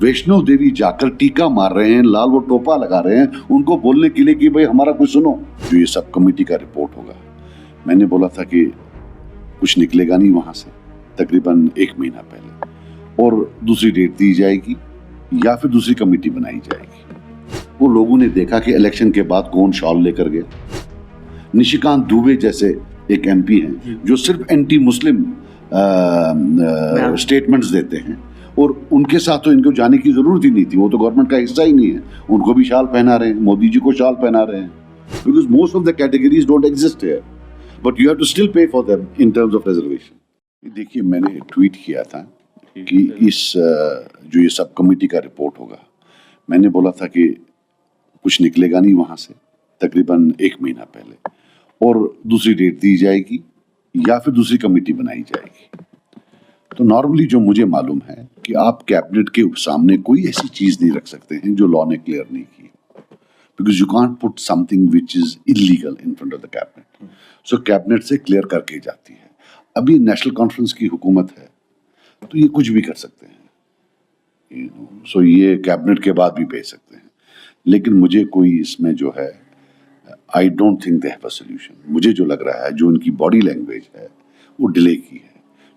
वैष्णो देवी जाकर टीका मार रहे हैं, लाल वो टोपा लगा रहे हैं उनको बोलने के लिए कि भाई हमारा कुछ सुनो। जो ये सब कमेटी का रिपोर्ट होगा, मैंने बोला था कि कुछ निकलेगा नहीं वहां से तकरीबन 1 महीना पहले, और दूसरी डेट दी जाएगी या फिर दूसरी कमेटी बनाई जाएगी। वो लोगों ने देखा कि इलेक्शन के बाद कौन शॉल लेकर गया। निशिकांत दुबे जैसे एक एमपी हैं जो सिर्फ एंटी मुस्लिम स्टेटमेंट्स देते हैं, और उनके साथ तो इनको जाने की जरूरत ही नहीं थी, वो तो गवर्नमेंट का हिस्सा ही नहीं है। उनको भी शाल पहना रहे हैं, मोदी जी को शाल पहना रहे हैं, because most of the categories don't exist here, but you have to still pay for them in terms of reservation. देखिए, मैंने ट्वीट किया था कि इस जो ये सब कमेटी का रिपोर्ट होगा, मैंने बोला था कि कुछ निकलेगा नहीं वहां से तकरीबन 1 महीना पहले, और दूसरी डेट दी जाएगी या फिर दूसरी कमेटी बनाई जाएगी। तो नॉर्मली जो मुझे मालूम है कि आप कैबिनेट के सामने कोई ऐसी चीज नहीं रख सकते हैं जो लॉ ने क्लियर नहीं की, because you can't put something which is illegal in front of the cabinet. So cabinet से क्लियर करके जाती है। अभी नेशनल कॉन्फ्रेंस की हुकूमत है तो ये कुछ भी कर सकते हैं, सो ये कैबिनेट के बाद भी भेज सकते हैं, लेकिन मुझे कोई इसमें जो है I don't think they have a solution. मुझे जो लग रहा है, जो उनकी बॉडी लैंग्वेज है वो डिले की है,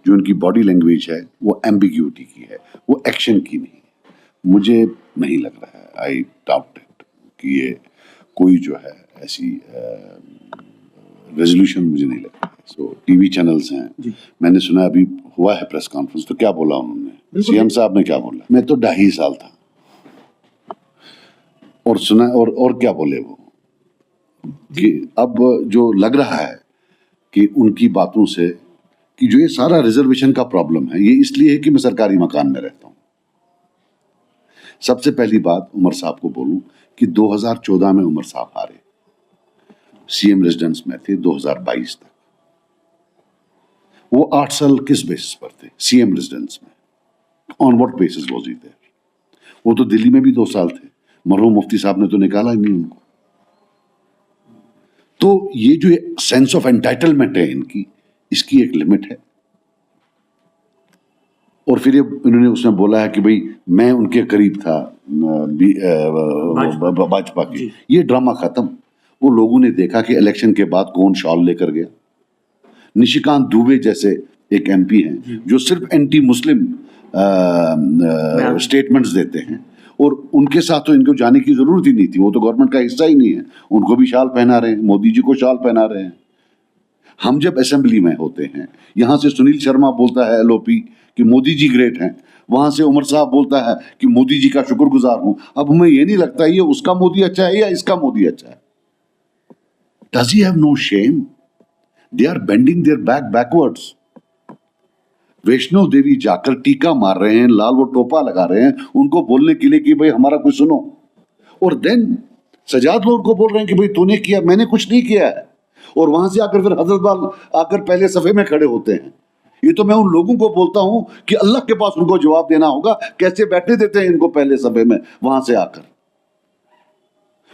जो उनकी बॉडी लैंग्वेज है वो एम्बिग्यूटी की है, वो एक्शन की नहीं है। मुझे नहीं लग रहा है, आई डाउट इट, कि ये कोई जो है ऐसी रेजोल्यूशन मुझे नहीं लग रहा है। सो टीवी चैनल्स हैं, मैंने सुना अभी हुआ है प्रेस कॉन्फ्रेंस, तो क्या बोला उन्होंने, सीएम साहब ने क्या बोला, मैं तो 2.5 साल था और सुना, और क्या बोले वो, कि अब जो लग रहा है कि उनकी बातों से कि जो ये सारा रिजर्वेशन का प्रॉब्लम है ये इसलिए है कि मैं सरकारी मकान में रहता हूं। सबसे पहली बात उमर साहब को बोलूं कि 2014 में उमर साहब हारे, सीएम रेजिडेंस में थे 2022 तक। वो 8 साल किस बेसिस पर थे सीएम रेजिडेंस में, on what basis was he there? वो तो दिल्ली में भी 2 साल थे, मरहूम मुफ्ती साहब ने तो निकाला ही नहीं उनको। तो ये जो सेंस ऑफ एंटाइटलमेंट है इनकी, इसकी एक लिमिट है। और फिर इन्होंने उसमें बोला है कि भाई मैं उनके करीब था भाजपा की, ये ड्रामा खत्म। वो लोगों ने देखा कि इलेक्शन के बाद कौन शॉल लेकर गया। निशिकांत दुबे जैसे एक एमपी हैं जो सिर्फ एंटी मुस्लिम स्टेटमेंट्स देते हैं, और उनके साथ तो इनको जाने की जरूरत ही नहीं थी, वो तो गवर्नमेंट का हिस्सा ही नहीं है। उनको भी शाल पहना रहे हैं, मोदी जी को शाल पहना रहे हैं। हम जब असेंबली में होते हैं, यहां से सुनील शर्मा बोलता है एलओपी कि मोदी जी ग्रेट हैं, वहां से उमर साहब बोलता है कि मोदी जी का शुक्रगुजार हूं। अब हमें ये नहीं लगता ये उसका मोदी अच्छा है या इसका मोदी अच्छा है? Does he have no shame? They are bending their back backwards. Vaishno Devi जाकर टीका मार रहे हैं, लाल वो टोपा लगा रहे हैं उनको बोलने के लिए कि भाई हमारा कुछ सुनो, और देन सजाद लोग को बोल रहे हैं कि भाई तूने किया, मैंने कुछ नहीं किया है। और वहां से आकर फिर हजरतवाल आकर पहले सफे में खड़े होते हैं। ये तो मैं उन लोगों को बोलता हूं कि अल्लाह के पास उनको जवाब देना होगा, कैसे बैठने देते हैं इनको पहले सफे में वहां से आकर।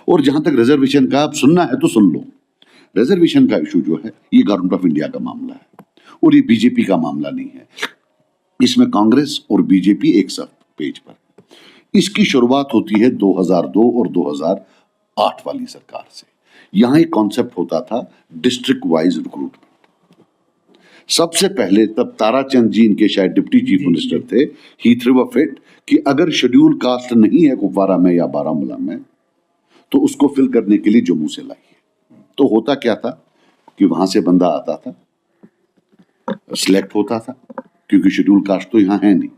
और जहां तक रिजर्वेशन का, आप सुनना है तो सुन लो। रिजर्वेशन का इशू जो है ये गवर्नमेंट ऑफ इंडिया का मामला है और ये बीजेपी का मामला नहीं है। इसमें कांग्रेस और बीजेपी एक साथ पेज पर। इसकी शुरुआत होती है 2002 और 2008 वाली सरकार से। यहां एक कॉन्सेप्ट होता था डिस्ट्रिक्ट वाइज रिक्रूटमेंट। सबसे पहले तब ताराचंद जी इनके शायद डिप्टी चीफ मिनिस्टर थे, ही थ्रू अ फिट कि अगर शेड्यूल कास्ट नहीं है कुपवारा में या बारामूला में तो उसको फिल करने के लिए जम्मू से लाइए। तो होता क्या था कि वहां से बंदा आता था, सिलेक्ट होता था, क्योंकि शेड्यूल कास्ट तो यहां है नहीं।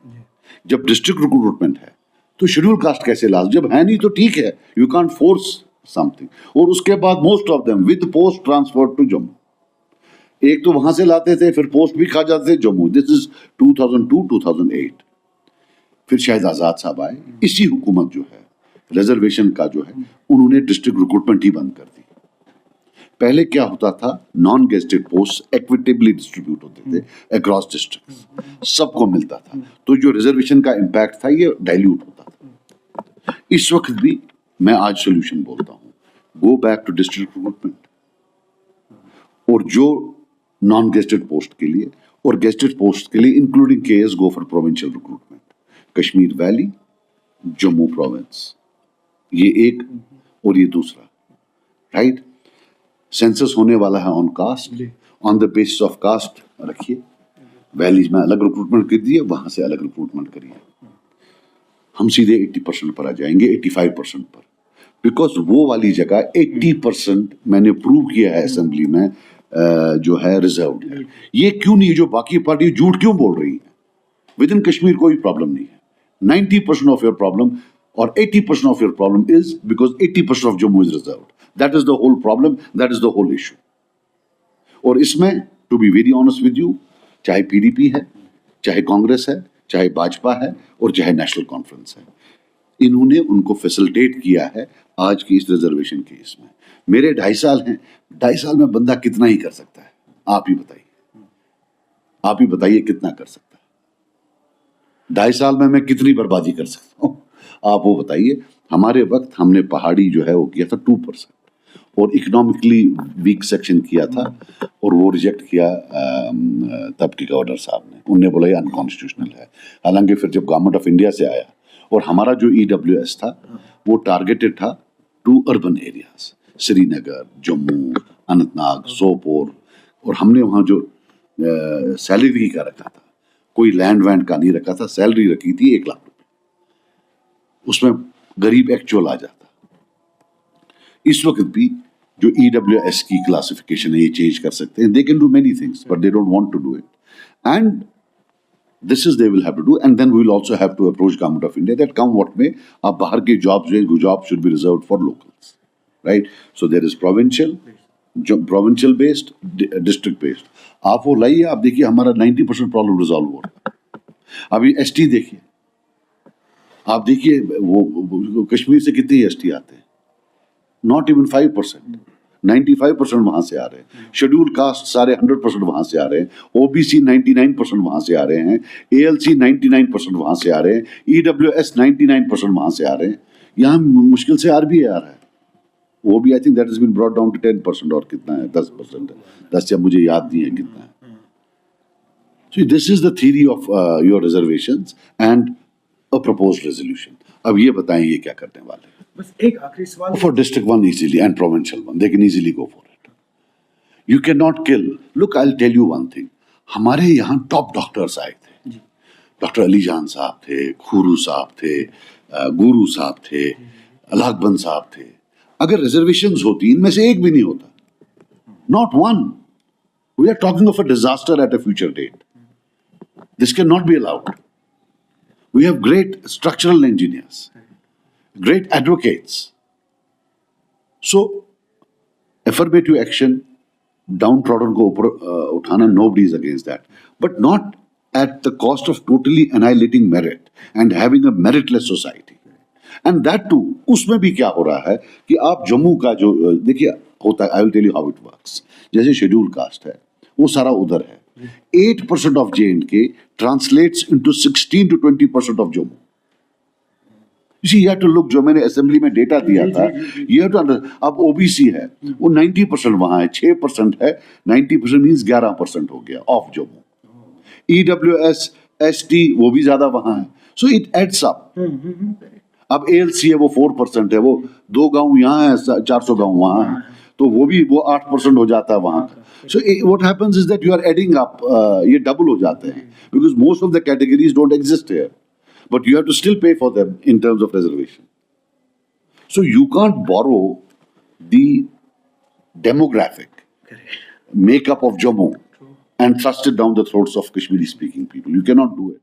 जब डिस्ट्रिक्ट रिक्रूटमेंट है तो शेड्यूल कास्ट कैसे ला? जब है नहीं तो ठीक है, यू कांट फोर्स समथिंग। और उसके बाद most of them with post transfer to Jammu. एक तो वहां से लाते थे, फिर पोस्ट भी खा जाते थे जम्मू। This is 2002-2008। फिर शायद आजाद साहब आए, इसी हुकूमत जो है रिजर्वेशन का जो है उन्होंने डिस्ट्रिक्ट रिक्रूटमेंट ही बंद कर दी। पहले क्या होता था, non gazetted post equitably distribute होते थे अक्रॉस डिस्ट्रिक्ट, सबको मिलता था। तो जो रिजर्वेशन का इम्पैक्ट था ये डाइल्यूट होता था। इस वक्त भी मैं आज सोल्यूशन बोलता हूं, go back to district recruitment, और जो नॉन गेस्टेड पोस्ट के लिए और गेस्टेड पोस्ट के लिए including KS go for provincial recruitment. Kashmir valley, Jammu province, ये एक, और ये दूसरा, राइट। सेंसस होने वाला है on caste, on the basis of caste रखिए, वैलीज में अलग रिक्रूटमेंट कर दिए, वहां से अलग रिक्रूटमेंट करिए। हम सीधे 80% पर आ जाएंगे, 85% पर, बिकॉज वो वाली जगह 80% मैंने प्रूव किया है असेंबली में जो है रिजर्व है। ये क्यों नहीं है, जो बाकी पार्टी झूठ क्यों बोल रही है? विद इन कश्मीर कोई प्रॉब्लम नहीं है। 90% ऑफ योर प्रॉब्लम और 80% of your problem is because 80% of Jammu is reserve. That is the whole problem, that is the whole issue. और इसमें to be very honest with you, चाहे पीडीपी है, चाहे कांग्रेस है, चाहे भाजपा है, और चाहे नेशनल कॉन्फ्रेंस है, इन्होंने उनको फैसिलिटेट किया है आज की इस रिजर्वेशन केस में। मेरे 2.5 साल हैं, 2.5 साल में बंदा कितना ही कर सकता है? आप ही बताइए, आप ही बताइए कितना कर सकता है? 2.5 साल में मैं कितनी बर्बादी कर सकता हूँ? आप वो बताइए। हमारे वक्त हमने पहाड़ी जो है वो किया था 2%, और इकोनॉमिकली वीक सेक्शन किया था, और वो रिजेक्ट किया तब के गवर्नर साहब ने। उन्होंने बोला ये अनकॉन्स्टिट्यूशनल है। हालांकि फिर जब गवर्नमेंट ऑफ इंडिया से आया, और हमारा जो EWS था वो टारगेटेड था to urban areas, Srinagar, Jammu, Anantnag, Sopore, और हमने वहाँ जो सैलरी का रखा था, कोई लैंड वैंड का नहीं रखा था, सैलरी रखी थी 1 लाख रुपए, उसमें गरीब एक्चुअल आ जाता। इस वक्त भी जो EWS की क्लासिफिकेशन है ये चेंज कर सकते हैं। They can do many things but they don't want to do it, and this is they will have to do, and then we will also have to approach government of India that come what may, आप बाहर के job should be reserved for locals, right. So there is provincial based, district based. आप वो लाइए, आप देखिए हमारा 90% problem resolve हो रहा है। अभी ST देखिए, आप देखिए वो कश्मीर से कितने ST आते हैं? नॉट इवन 5%, 95% वहां से आ रहे हैं। शेड्यूल कास्ट सारे 100% वहां से आ रहे हैं। OBC 99% वहां से आ रहे हैं। ALC 99% वहां से आ रहे हैं। EWS 99% वहां से आ रहे हैं। यहाँ मुश्किल से RBA आ रहा है, वो भी I think that has been brought down to 10%, और कितना है 10% है, 10 या मुझे याद नहीं है कितना है। So this is the theory of your reservations and a proposed resolution. अब ये बताएं ये क्या करने वाले हैं? बस एक आखिरी सवाल। For District 1 easily and Provincial 1, they can easily go for it. You cannot kill. Look, I'll tell you one thing. हमारे यहाँ टॉप डॉक्टर्स आए थे, डॉक्टर अली जान साहब थे, खुरू साहब थे, गुरु साहब थे, अलाकबंद साहब थे। अगर रिजर्वेशंस होती, इनमें से एक भी नहीं होता, not one. We are talking of a disaster at a future date. This cannot be allowed. We have great structural engineers, great advocates. So, affirmative action, downtrodden को ऊपर उठाना, nobody is against that, but not at the cost of totally annihilating merit and having a meritless society. And that too, उसमें भी क्या हो रहा है कि आप जम्मू का जो देखिए होता है, I will tell you how it works. जैसे शेड्यूल कास्ट है, वो सारा उधर है। 8% of J&K translates into 16 to 20% of Jammu. You see, you have to look, जो मैंने असेंबली में डेटा दिया था, you have to understand. अब OBC है, वो 90% वहां है, 6% है, 90% मीन्स 11% हो गया ऑफ जम्मू। EWS, ST वो भी ज्यादा वहां है, so it adds up. अब ALC है, वो 4% है, वो 2 गांव यहाँ है, 400 गांव वहां है, तो वो भी वो 8% हो जाता है वहां का। So what happens is that you are adding up, ये double हो जाते हैं, because most of the categories don't exist here, but you have to still pay for them in terms of reservation. So you can't borrow the demographic makeup of Jammu and thrust it down the throats of Kashmiri speaking people. You cannot do it.